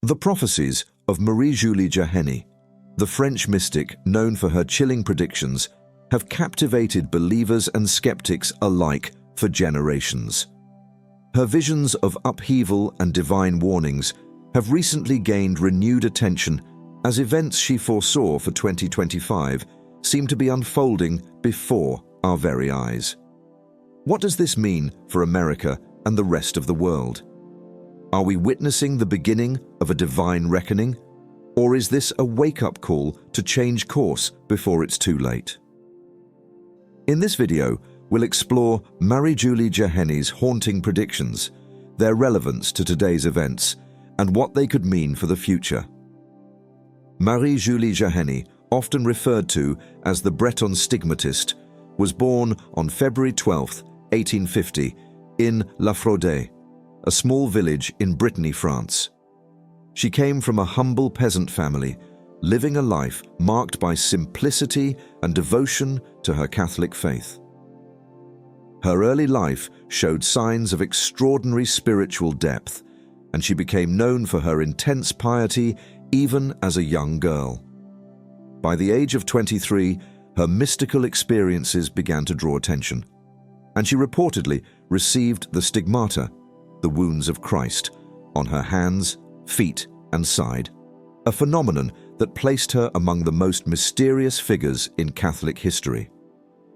The prophecies of Marie-Julie Jahenny, the French mystic known for her chilling predictions, have captivated believers and skeptics alike for generations. Her visions of upheaval and divine warnings have recently gained renewed attention as events she foresaw for 2025 seem to be unfolding before our very eyes. What does this mean for America and the rest of the world? Are we witnessing the beginning of a divine reckoning, or is this a wake-up call to change course before it's too late? In this video, we'll explore Marie-Julie Jahenny's haunting predictions, their relevance to today's events, and what they could mean for the future. Marie-Julie Jahenny, often referred to as the Breton stigmatist, was born on February 12, 1850, in La Fraude, a small village in Brittany, France. She came from a humble peasant family, living a life marked by simplicity and devotion to her Catholic faith. Her early life showed signs of extraordinary spiritual depth, and she became known for her intense piety even as a young girl. By the age of 23, her mystical experiences began to draw attention, and she reportedly received the stigmata, the wounds of Christ, on her hands, feet, and side, a phenomenon that placed her among the most mysterious figures in Catholic history.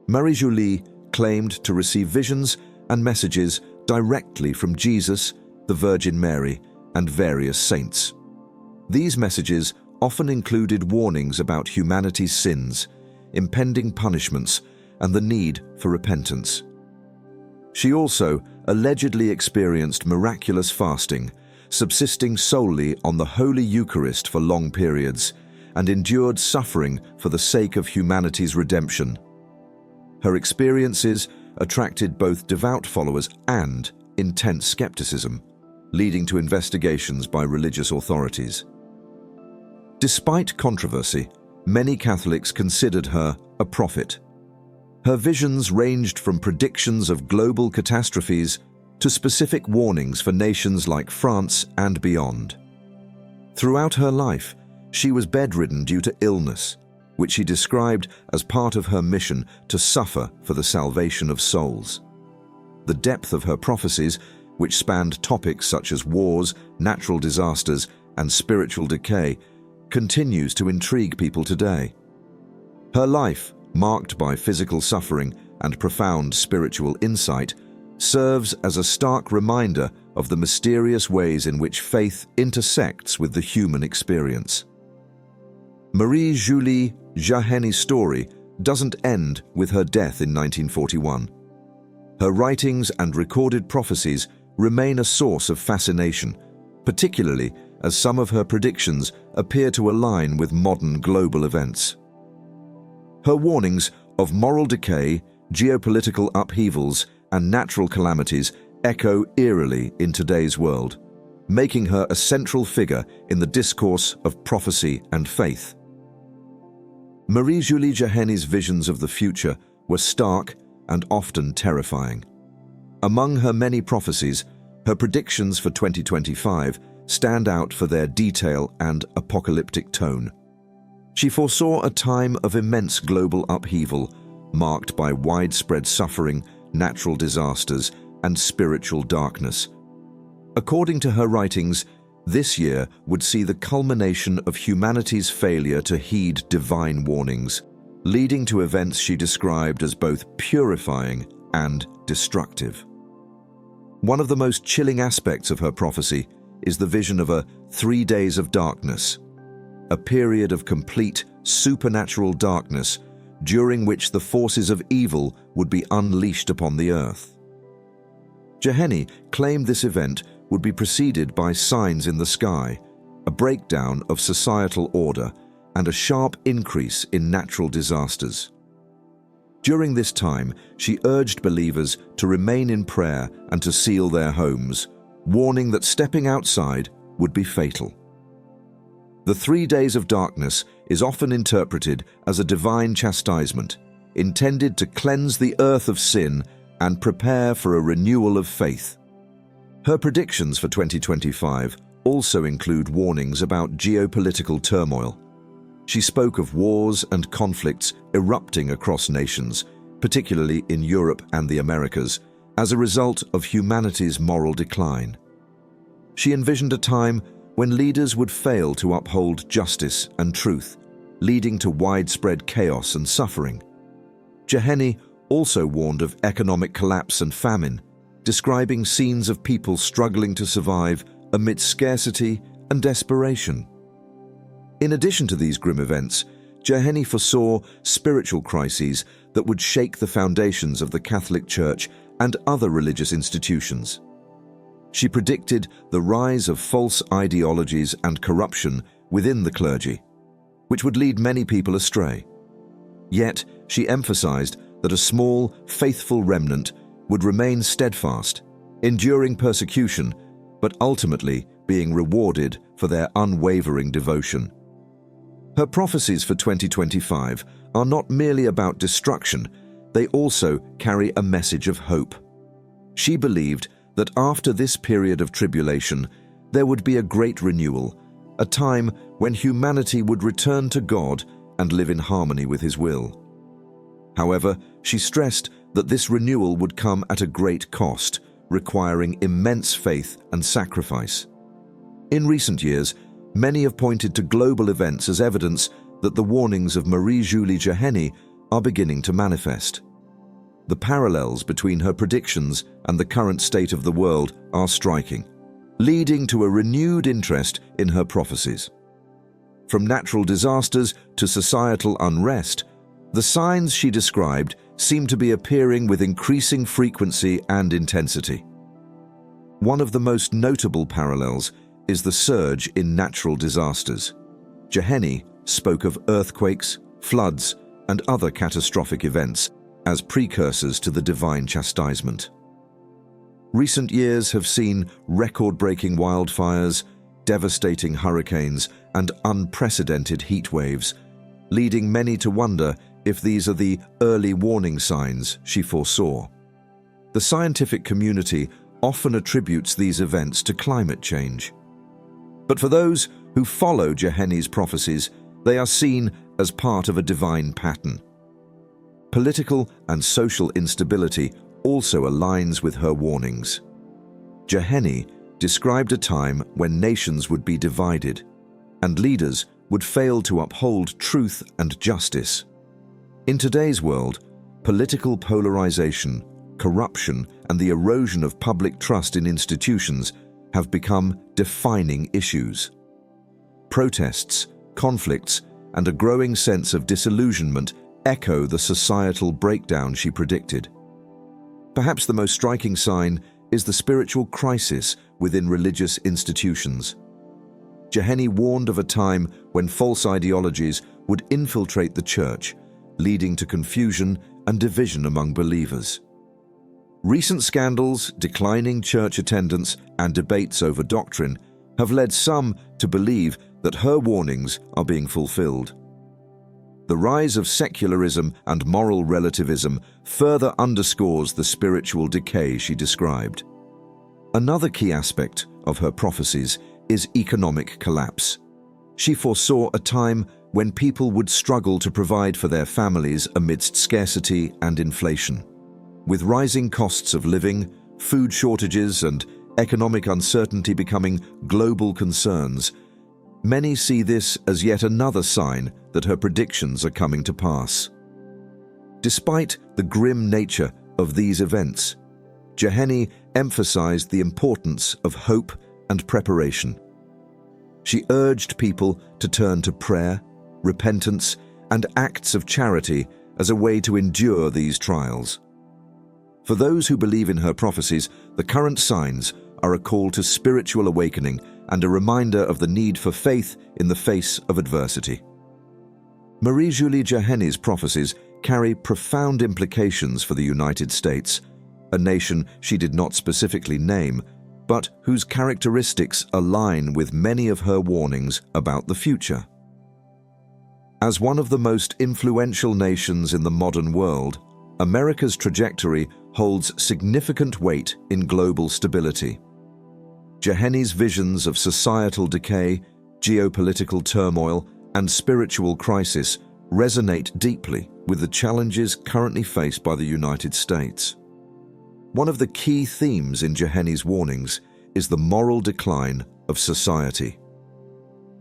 Marie-Julie claimed to receive visions and messages directly from Jesus, the Virgin Mary, and various saints. These messages often included warnings about humanity's sins, impending punishments, and the need for repentance. She also allegedly experienced miraculous fasting, subsisting solely on the Holy Eucharist for long periods, and endured suffering for the sake of humanity's redemption. Her experiences attracted both devout followers and intense skepticism, leading to investigations by religious authorities. Despite controversy, many Catholics considered her a prophet. Her visions ranged from predictions of global catastrophes to specific warnings for nations like France and beyond. Throughout her life, she was bedridden due to illness, which she described as part of her mission to suffer for the salvation of souls. The depth of her prophecies, which spanned topics such as wars, natural disasters, and spiritual decay, continues to intrigue people today. Her life, marked by physical suffering and profound spiritual insight, serves as a stark reminder of the mysterious ways in which faith intersects with the human experience. Marie-Julie Jahenny's story doesn't end with her death in 1941. Her writings and recorded prophecies remain a source of fascination, particularly as some of her predictions appear to align with modern global events. Her warnings of moral decay, geopolitical upheavals, and natural calamities echo eerily in today's world, making her a central figure in the discourse of prophecy and faith. Marie-Julie Jahenny's visions of the future were stark and often terrifying. Among her many prophecies, her predictions for 2025 stand out for their detail and apocalyptic tone. She foresaw a time of immense global upheaval, marked by widespread suffering, natural disasters, and spiritual darkness. According to her writings, this year would see the culmination of humanity's failure to heed divine warnings, leading to events she described as both purifying and destructive. One of the most chilling aspects of her prophecy is the vision of a 3 days of darkness, a period of complete supernatural darkness during which the forces of evil would be unleashed upon the earth. Jahenny claimed this event would be preceded by signs in the sky, a breakdown of societal order, and a sharp increase in natural disasters. During this time, she urged believers to remain in prayer and to seal their homes, warning that stepping outside would be fatal. The 3 days of darkness is often interpreted as a divine chastisement, intended to cleanse the earth of sin and prepare for a renewal of faith. Her predictions for 2025 also include warnings about geopolitical turmoil. She spoke of wars and conflicts erupting across nations, particularly in Europe and the Americas, as a result of humanity's moral decline. She envisioned a time when leaders would fail to uphold justice and truth, leading to widespread chaos and suffering. Jahenny also warned of economic collapse and famine, describing scenes of people struggling to survive amidst scarcity and desperation. In addition to these grim events, Jahenny foresaw spiritual crises that would shake the foundations of the Catholic Church and other religious institutions. She predicted the rise of false ideologies and corruption within the clergy, which would lead many people astray. Yet, she emphasized that a small, faithful remnant would remain steadfast, enduring persecution, but ultimately being rewarded for their unwavering devotion. Her prophecies for 2025 are not merely about destruction, they also carry a message of hope. She believed that after this period of tribulation, there would be a great renewal, a time when humanity would return to God and live in harmony with His will. However, she stressed that this renewal would come at a great cost, requiring immense faith and sacrifice. In recent years, many have pointed to global events as evidence that the warnings of Marie-Julie Jahenny are beginning to manifest. The parallels between her predictions and the current state of the world are striking, leading to a renewed interest in her prophecies. From natural disasters to societal unrest, the signs she described seem to be appearing with increasing frequency and intensity. One of the most notable parallels is the surge in natural disasters. Jahenny spoke of earthquakes, floods, and other catastrophic events as precursors to the divine chastisement. Recent years have seen record-breaking wildfires, devastating hurricanes, and unprecedented heat waves, leading many to wonder if these are the early warning signs she foresaw. The scientific community often attributes these events to climate change. But for those who follow Jahenny's prophecies, they are seen as part of a divine pattern. Political and social instability also aligns with her warnings. Jahenny described a time when nations would be divided, and leaders would fail to uphold truth and justice. In today's world, political polarization, corruption, and the erosion of public trust in institutions have become defining issues. Protests, conflicts, and a growing sense of disillusionment echo the societal breakdown she predicted. Perhaps the most striking sign is the spiritual crisis within religious institutions. Jahenny warned of a time when false ideologies would infiltrate the church, leading to confusion and division among believers. Recent scandals, declining church attendance, and debates over doctrine have led some to believe that her warnings are being fulfilled. The rise of secularism and moral relativism further underscores the spiritual decay she described. Another key aspect of her prophecies is economic collapse. She foresaw a time when people would struggle to provide for their families amidst scarcity and inflation. With rising costs of living, food shortages, and economic uncertainty becoming global concerns, many see this as yet another sign that her predictions are coming to pass. Despite the grim nature of these events, Jahenny emphasized the importance of hope and preparation. She urged people to turn to prayer, repentance, and acts of charity as a way to endure these trials. For those who believe in her prophecies, the current signs are a call to spiritual awakening and a reminder of the need for faith in the face of adversity. Marie-Julie Jahenny's prophecies carry profound implications for the United States, a nation she did not specifically name, but whose characteristics align with many of her warnings about the future. As one of the most influential nations in the modern world, America's trajectory holds significant weight in global stability. Jahenny's visions of societal decay, geopolitical turmoil, and spiritual crisis resonate deeply with the challenges currently faced by the United States. One of the key themes in Jahenny's warnings is the moral decline of society.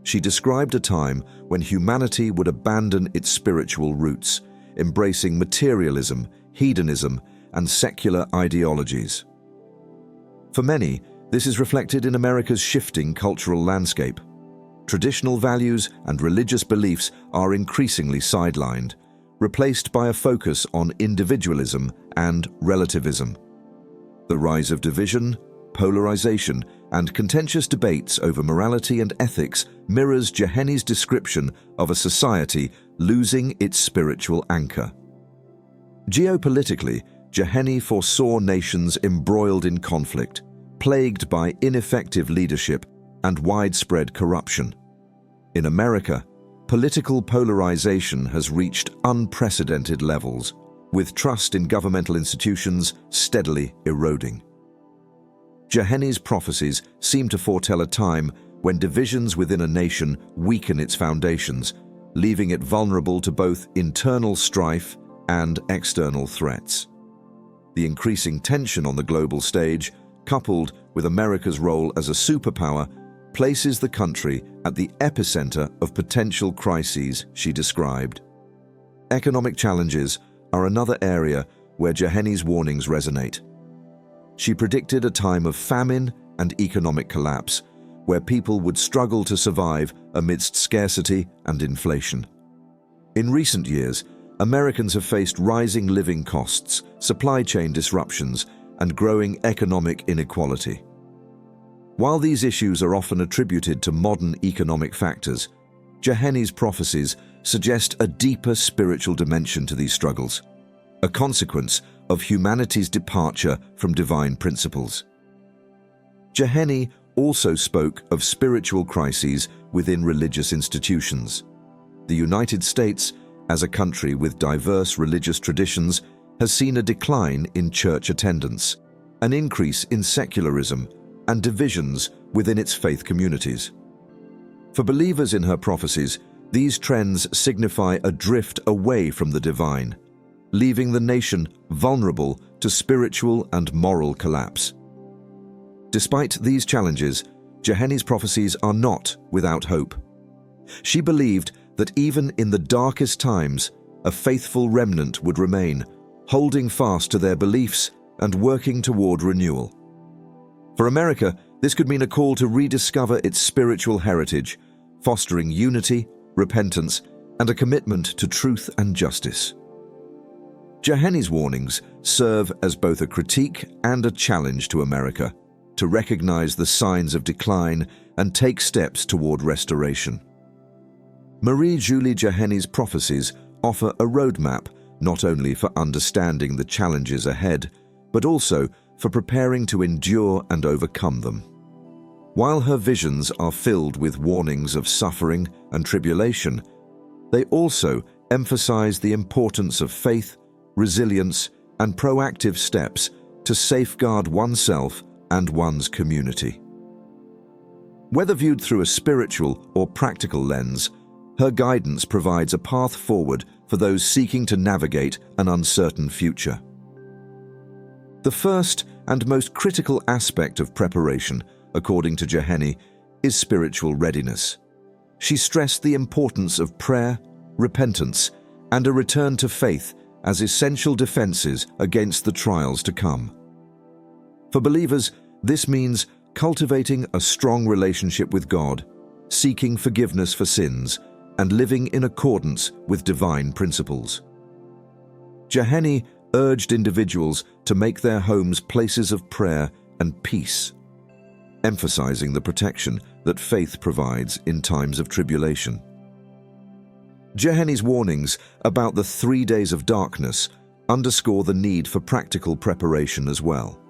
She described a time when humanity would abandon its spiritual roots, embracing materialism, hedonism, and secular ideologies. For many, this is reflected in America's shifting cultural landscape. Traditional values and religious beliefs are increasingly sidelined, replaced by a focus on individualism and relativism. The rise of division, polarization, and contentious debates over morality and ethics mirrors Jahenny's description of a society losing its spiritual anchor. Geopolitically, Jahenny foresaw nations embroiled in conflict, plagued by ineffective leadership and widespread corruption. In America, political polarization has reached unprecedented levels, with trust in governmental institutions steadily eroding. Jahenny's prophecies seem to foretell a time when divisions within a nation weaken its foundations, leaving it vulnerable to both internal strife and external threats. The increasing tension on the global stage, coupled with America's role as a superpower, places the country at the epicenter of potential crises she described. Economic challenges are another area where Jahenny's warnings resonate. She predicted a time of famine and economic collapse, where people would struggle to survive amidst scarcity and inflation. In recent years, Americans have faced rising living costs, supply chain disruptions, and growing economic inequality. While these issues are often attributed to modern economic factors, Jahenny's prophecies suggest a deeper spiritual dimension to these struggles, a consequence of humanity's departure from divine principles. Jahenny also spoke of spiritual crises within religious institutions. The United States, as a country with diverse religious traditions, has seen a decline in church attendance, an increase in secularism, and divisions within its faith communities. For believers in her prophecies, these trends signify a drift away from the divine, leaving the nation vulnerable to spiritual and moral collapse. Despite these challenges, Jahenny's prophecies are not without hope. She believed that even in the darkest times, a faithful remnant would remain, holding fast to their beliefs and working toward renewal. For America, this could mean a call to rediscover its spiritual heritage, fostering unity, repentance, and a commitment to truth and justice. Jahenny's warnings serve as both a critique and a challenge to America to recognize the signs of decline and take steps toward restoration. Marie-Julie Jahenny's prophecies offer a roadmap not only for understanding the challenges ahead, but also for preparing to endure and overcome them. While her visions are filled with warnings of suffering and tribulation, they also emphasize the importance of faith, resilience, and proactive steps to safeguard oneself and one's community. Whether viewed through a spiritual or practical lens, her guidance provides a path forward for those seeking to navigate an uncertain future. The first and most critical aspect of preparation, according to Jahenny, is spiritual readiness. She stressed the importance of prayer, repentance, and a return to faith as essential defenses against the trials to come. For believers, this means cultivating a strong relationship with God, seeking forgiveness for sins, and living in accordance with divine principles. Jahenny urged individuals to make their homes places of prayer and peace, emphasizing the protection that faith provides in times of tribulation. Jahenny's warnings about the 3 days of darkness underscore the need for practical preparation as well.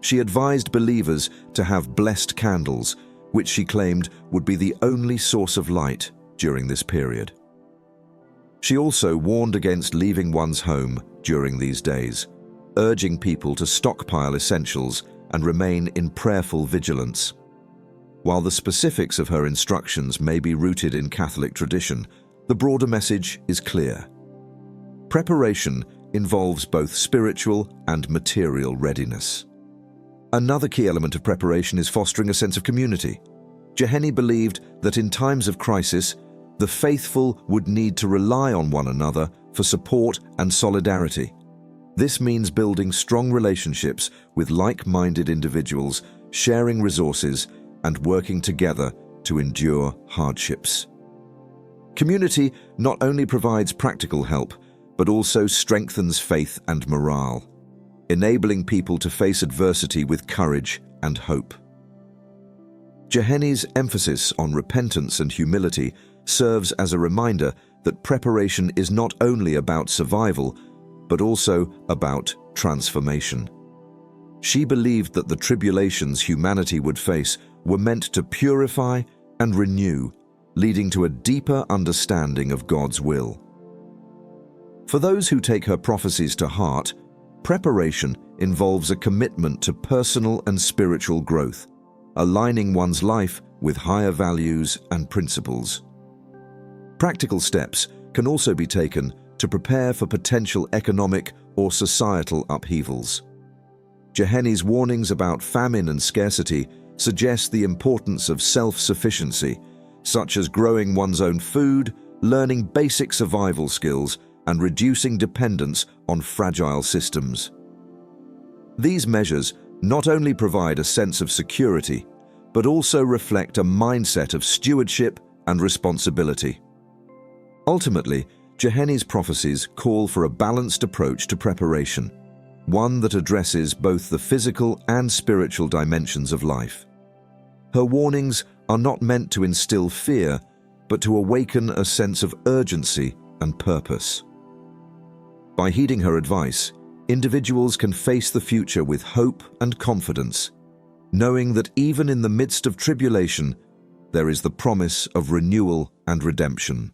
She advised believers to have blessed candles, which she claimed would be the only source of light during this period. She also warned against leaving one's home during these days, urging people to stockpile essentials and remain in prayerful vigilance. While the specifics of her instructions may be rooted in Catholic tradition, the broader message is clear. Preparation involves both spiritual and material readiness. Another key element of preparation is fostering a sense of community. Jahenny believed that in times of crisis, the faithful would need to rely on one another for support and solidarity. This means building strong relationships with like-minded individuals, sharing resources, and working together to endure hardships. Community not only provides practical help, but also strengthens faith and morale, enabling people to face adversity with courage and hope. Jahenny's emphasis on repentance and humility serves as a reminder that preparation is not only about survival, but also about transformation. She believed that the tribulations humanity would face were meant to purify and renew, leading to a deeper understanding of God's will. For those who take her prophecies to heart, preparation involves a commitment to personal and spiritual growth, aligning one's life with higher values and principles. Practical steps can also be taken to prepare for potential economic or societal upheavals. Jahenny's warnings about famine and scarcity suggest the importance of self-sufficiency, such as growing one's own food, learning basic survival skills, and reducing dependence on fragile systems. These measures not only provide a sense of security, but also reflect a mindset of stewardship and responsibility. Ultimately, Jahenny's prophecies call for a balanced approach to preparation, one that addresses both the physical and spiritual dimensions of life. Her warnings are not meant to instill fear, but to awaken a sense of urgency and purpose. By heeding her advice, individuals can face the future with hope and confidence, knowing that even in the midst of tribulation, there is the promise of renewal and redemption.